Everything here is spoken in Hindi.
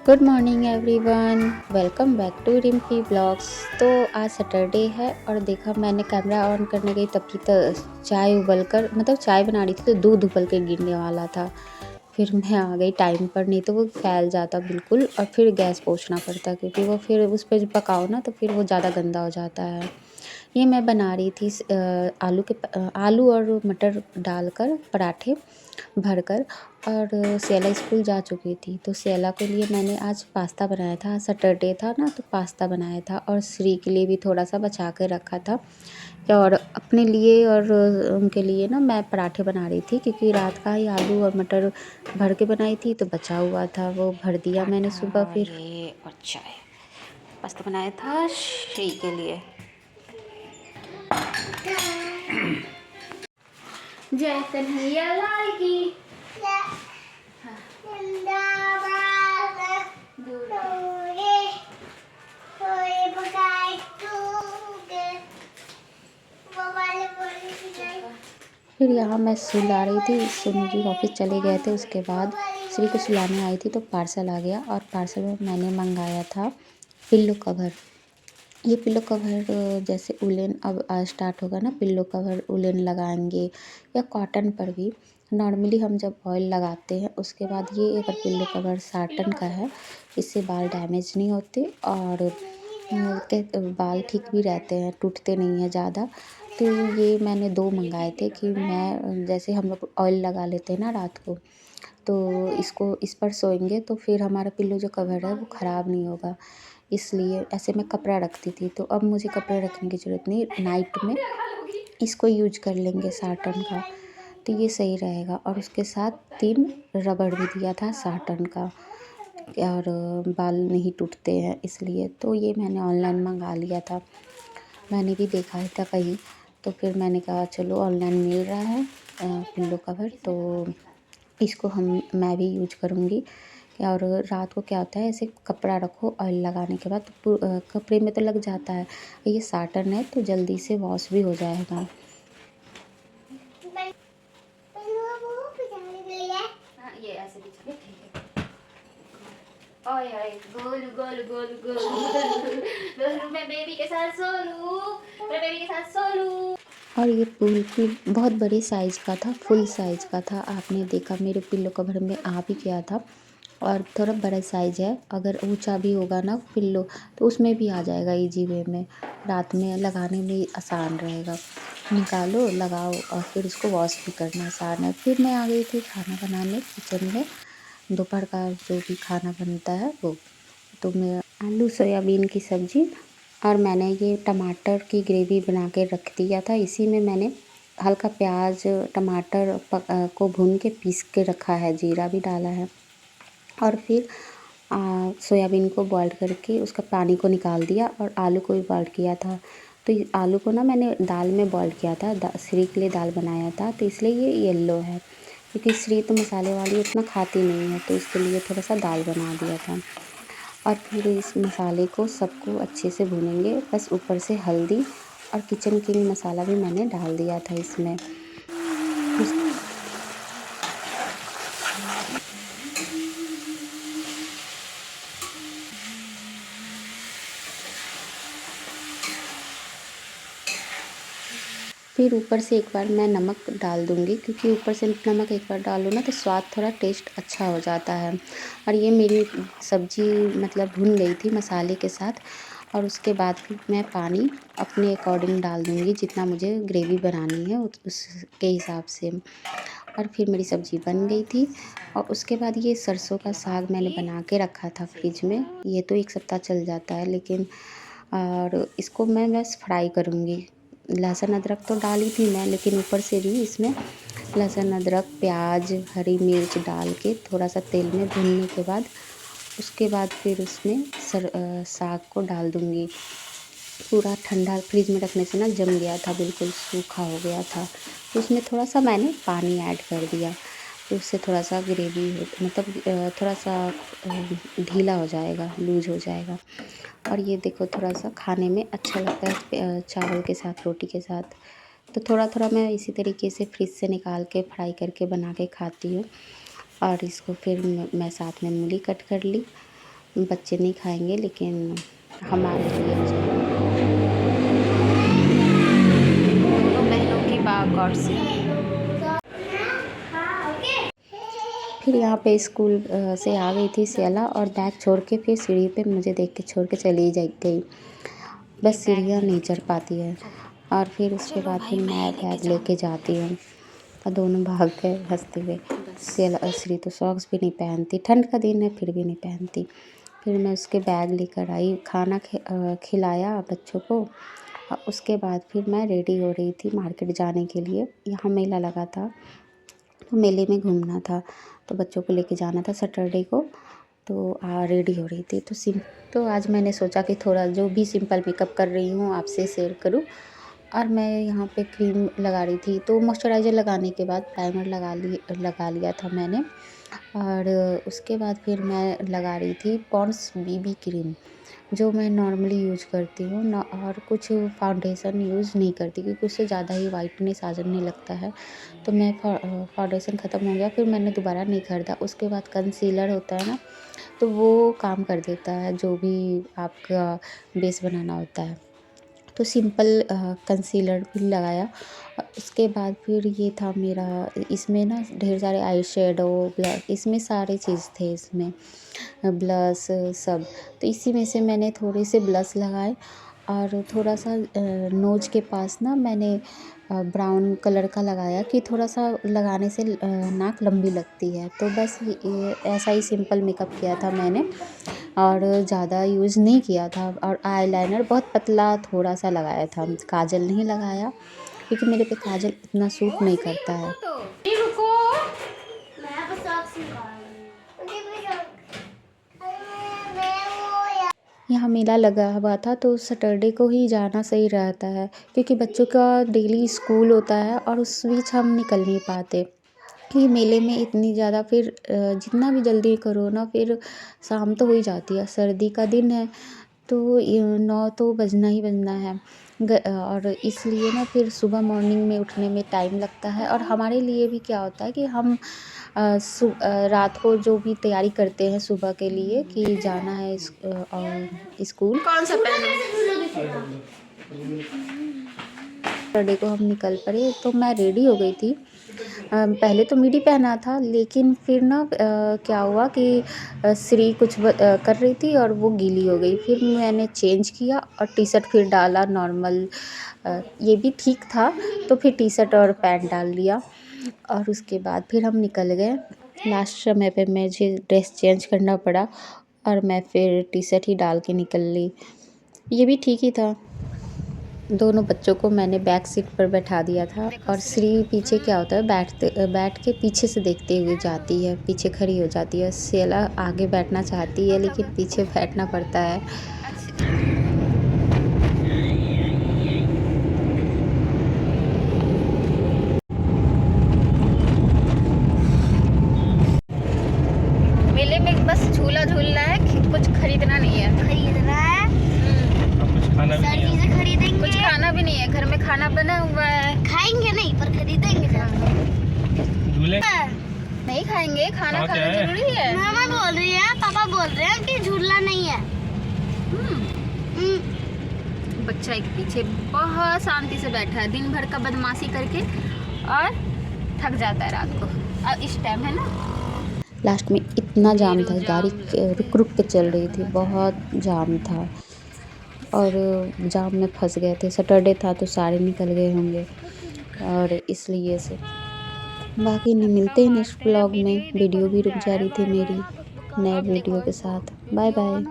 Good morning everyone. Welcome back to Rimpi blogs. तो आज सैटरडे है और देखा मैंने कैमरा ऑन करने गई तब की चाय उबल कर चाय बना रही थी तो दूध उबल के गिरने वाला था। फिर मैं आ गई टाइम पर, नहीं तो वो फैल जाता बिल्कुल और फिर गैस पोंछना पड़ता क्योंकि वो फिर उस पर पकाओ ना तो फिर वो ज़्यादा गंदा हो जाता है। ये मैं बना रही थी आलू और मटर डालकर पराठे भरकर। और सियाला स्कूल जा चुकी थी तो सियाला के लिए मैंने आज पास्ता बनाया था। सैटरडे था ना तो पास्ता बनाया था और श्री के लिए भी थोड़ा सा बचा कर रखा था। और अपने लिए और उनके लिए ना मैं पराठे बना रही थी क्योंकि रात का ही आलू और मटर भर के बनाई थी तो बचा हुआ था, वो भर दिया मैंने सुबह। फिर ये अच्छा है। पास्ता बनाया था श्री के लिए। जय कन्हैया लाल की। फिर यहाँ मैं सुला रही थी, सोनू जी ऑफिस चले गए थे। उसके बाद श्री को सुलाने आई थी तो पार्सल आ गया और पार्सल में मैंने मंगाया था पिल्लो कवर। ये पिल्लो कवर जैसे उलेन अब स्टार्ट होगा ना, पिल्लो कवर उलेन लगाएंगे या कॉटन पर भी। नॉर्मली हम जब ऑयल लगाते हैं उसके बाद ये अगर पिल्लो कवर साटन का है, इससे बाल डैमेज नहीं होते और बाल ठीक भी रहते हैं, टूटते नहीं हैं ज़्यादा। तो ये मैंने 2 मँगाए थे कि मैं जैसे हम लोग ऑयल लगा लेते हैं ना रात को, तो इसको इस पर सोएंगे तो फिर हमारा पिल्लो जो कवर है वो ख़राब नहीं होगा। इसलिए ऐसे मैं कपड़ा रखती थी, तो अब मुझे कपड़े रखने की ज़रूरत नहीं, नाइट में इसको यूज कर लेंगे साटन का, तो ये सही रहेगा। और उसके साथ 3 रबड़ भी दिया था साटन का और बाल नहीं टूटते हैं इसलिए। तो ये मैंने ऑनलाइन मंगा लिया था, मैंने भी देखा ही था कहीं, तो फिर मैंने कहा चलो ऑनलाइन मिल रहा है पिल्लो कवर तो इसको मैं भी यूज करूँगी। और रात को क्या होता है, ऐसे कपड़ा रखो ऑयल लगाने के बाद तो कपड़े में तो लग जाता है, ये साटन है तो जल्दी से वॉश भी हो जाएगा। हाँ, ये ऐसे भी चले, ठीक है। ओए ओए गोलू गोलू गोलू गोलू गोलू गोलू, मैं बेबी के साथ सो लूं, मैं बेबी के साथ सो लूं। और ये बिल्कुल बहुत बड़े साइज़ का था, फुल साइज़ का था। आपने देखा मेरे पिल्लो कवर में आ भी गया था। और थोड़ा बड़ा साइज़ है, अगर ऊंचा भी होगा ना पिल्लो तो उसमें भी आ जाएगा इजी वे में, रात में लगाने में आसान रहेगा। निकालो, लगाओ और फिर उसको वॉश भी करना आसान है। फिर मैं आ गई थी खाना बनाने किचन में, दोपहर का जो भी खाना बनता है वो। तो मैं आलू सोयाबीन की सब्ज़ी और मैंने ये टमाटर की ग्रेवी बना के रख दिया था। इसी में मैंने हल्का प्याज टमाटर को भून के पीस के रखा है, जीरा भी डाला है। और फिर सोयाबीन को बॉईल करके उसका पानी को निकाल दिया और आलू को भी बॉईल किया था। तो आलू को ना मैंने दाल में बॉईल किया था, श्री के लिए दाल बनाया था तो इसलिए ये येलो है, क्योंकि श्री तो मसाले वाली उतना खाती नहीं है तो इसके लिए थोड़ा सा दाल बना दिया था। और फिर इस मसाले को सबको अच्छे से भूनेंगे, बस ऊपर से हल्दी और किचन किंग मसाला भी मैंने डाल दिया था इसमें। फिर ऊपर से एक बार मैं नमक डाल दूँगी, क्योंकि ऊपर से नमक एक बार डालो ना तो स्वाद थोड़ा टेस्ट अच्छा हो जाता है। और ये मेरी सब्ज़ी भुन गई थी मसाले के साथ। और उसके बाद फिर मैं पानी अपने अकॉर्डिंग डाल दूँगी, जितना मुझे ग्रेवी बनानी है उसके हिसाब से। और फिर मेरी सब्ज़ी बन गई थी। और उसके बाद ये सरसों का साग मैंने बना के रखा था फ्रिज में, ये तो 1 सप्ताह चल जाता है लेकिन। और इसको मैं बस फ्राई करूँगी। लहसुन अदरक तो डाली थी मैं, लेकिन ऊपर से भी इसमें लहसुन अदरक प्याज हरी मिर्च डाल के थोड़ा सा तेल में भूनने के बाद उसके बाद फिर उसमें साग को डाल दूँगी। पूरा ठंडा फ्रिज में रखने से ना जम गया था, बिल्कुल सूखा हो गया था, तो उसमें थोड़ा सा मैंने पानी ऐड कर दिया, तो उससे थोड़ा सा ग्रेवी थोड़ा सा ढीला हो जाएगा, लूज हो जाएगा। और ये देखो थोड़ा सा खाने में अच्छा लगता है चावल के साथ रोटी के साथ। तो थोड़ा थोड़ा मैं इसी तरीके से फ्रिज से निकाल के फ्राई करके बना के खाती हूँ। और इसको फिर मैं साथ में मूली कट कर ली बच्चे नहीं खाएंगे, लेकिन हमारे लिए दोनों बहनों की बागौर से। फिर यहाँ पे स्कूल से आ गई थी सियाला, और बैग छोड़ के फिर सीढ़ी पे मुझे देख के छोड़ के चली गई। बस सीढ़ियाँ नहीं चढ़ पाती है। और फिर उसके बाद फिर मैं बैग लेके जाती हूँ, और दोनों भाग गए हंसते हुए। सियाला श्री तो सॉक्स भी नहीं पहनती, ठंड का दिन है फिर भी नहीं पहनती। फिर मैं उसके बैग लेकर आई, खाना खिलाया बच्चों को, और उसके बाद फिर मैं रेडी हो रही थी मार्केट जाने के लिए। यहाँ मेला लगा था, तो मेले में घूमना था, तो बच्चों को लेके जाना था सैटरडे को, तो रेडी हो रही थी। तो आज मैंने सोचा कि थोड़ा जो भी सिंपल मेकअप कर रही हूँ आपसे शेयर करूँ। और मैं यहाँ पे क्रीम लगा रही थी, तो मॉइस्चराइज़र लगाने के बाद प्राइमर लगा लिया था मैंने। और उसके बाद फिर मैं लगा रही थी पॉन्ड्स बीबी क्रीम, जो मैं नॉर्मली यूज़ करती हूँ ना, और कुछ फाउंडेशन यूज़ नहीं करती, क्योंकि उससे ज़्यादा ही वाइटनेस आ जाने लगता है। तो मैं फाउंडेशन ख़त्म हो गया, फिर मैंने दोबारा नहीं ख़रीदा। उसके बाद कंसीलर होता है ना, तो वो काम कर देता है जो भी आपका बेस बनाना होता है। तो सिंपल कंसीलर भी लगाया। और उसके बाद फिर ये था मेरा, इसमें ना ढेर सारे आई शेडो, ब्लश, इसमें सारे चीज़ थे, इसमें ब्लश सब। तो इसी में से मैंने थोड़े से ब्लश लगाए, और थोड़ा सा नोज के पास ना मैंने ब्राउन कलर का लगाया, कि थोड़ा सा लगाने से नाक लंबी लगती है। तो बस ये ऐसा ही सिंपल मेकअप किया था मैंने, और ज़्यादा यूज़ नहीं किया था। और आईलाइनर बहुत पतला थोड़ा सा लगाया था, काजल नहीं लगाया, क्योंकि मेरे पे काजल इतना सूट नहीं करता है। यहाँ मेला लगा हुआ था, तो सैटरडे को ही जाना सही रहता है, क्योंकि बच्चों का डेली स्कूल होता है, और उस बीच हम निकल नहीं पाते। कि मेले में इतनी ज़्यादा फिर जितना भी जल्दी करो ना, फिर शाम तो हो ही जाती है। सर्दी का दिन है, तो 9 तो बजना ही बजना है। और इसलिए ना फिर सुबह मॉर्निंग में उठने में टाइम लगता है। और हमारे लिए भी क्या होता है कि हम रात को जो भी तैयारी करते हैं सुबह के लिए, कि जाना है स्कूल, कौन सा पहने? सैटरडे को हम निकल पड़े। तो मैं रेडी हो गई थी। पहले तो मिडी पहना था, लेकिन फिर ना क्या हुआ कि श्री कुछ कर रही थी और वो गीली हो गई। फिर मैंने चेंज किया और टी शर्ट फिर डाला नॉर्मल, ये भी ठीक था। तो फिर टी शर्ट और पैंट डाल लिया, और उसके बाद फिर हम निकल गए। लास्ट समय पे मुझे ड्रेस चेंज करना पड़ा, और मैं फिर टी शर्ट ही डाल के निकल ली। ये भी ठीक ही था। दोनों बच्चों को मैंने बैक सीट पर बैठा दिया था, और श्री पीछे क्या होता है, बैठ के पीछे से देखते हुए जाती है, पीछे खड़ी हो जाती है। सियाला आगे बैठना चाहती है, लेकिन पीछे बैठना पड़ता है। मेले में बस झूला झूलना है, कुछ खरीदना नहीं है। खरीदना है, सारी चीजें खरीदेंगे। कुछ खाना भी नहीं है, घर में खाना बना हुआ है। खाएंगे नहीं, पर खरीदेंगे झूले नहीं खाएंगे, खाना खाना जरूरी है। मामा बोल रही है, पापा बोल रहे हैं कि झूलना नहीं है। बच्चा एक पीछे बहुत शांति से बैठा है, दिन भर का बदमाशी करके, और थक जाता है रात को। अब इस टाइम है ना, लास्ट में इतना जाम था, गाड़ी रुक रुक के चल रही थी, बहुत जाम था, और जाम में फंस गए थे। सैटरडे था तो सारे निकल गए होंगे, और इसलिए से बाकी नहीं मिलते हैं नेक्स्ट ब्लॉग में। वीडियो भी रुक जा रही थी मेरी, नए वीडियो के साथ। Bye bye.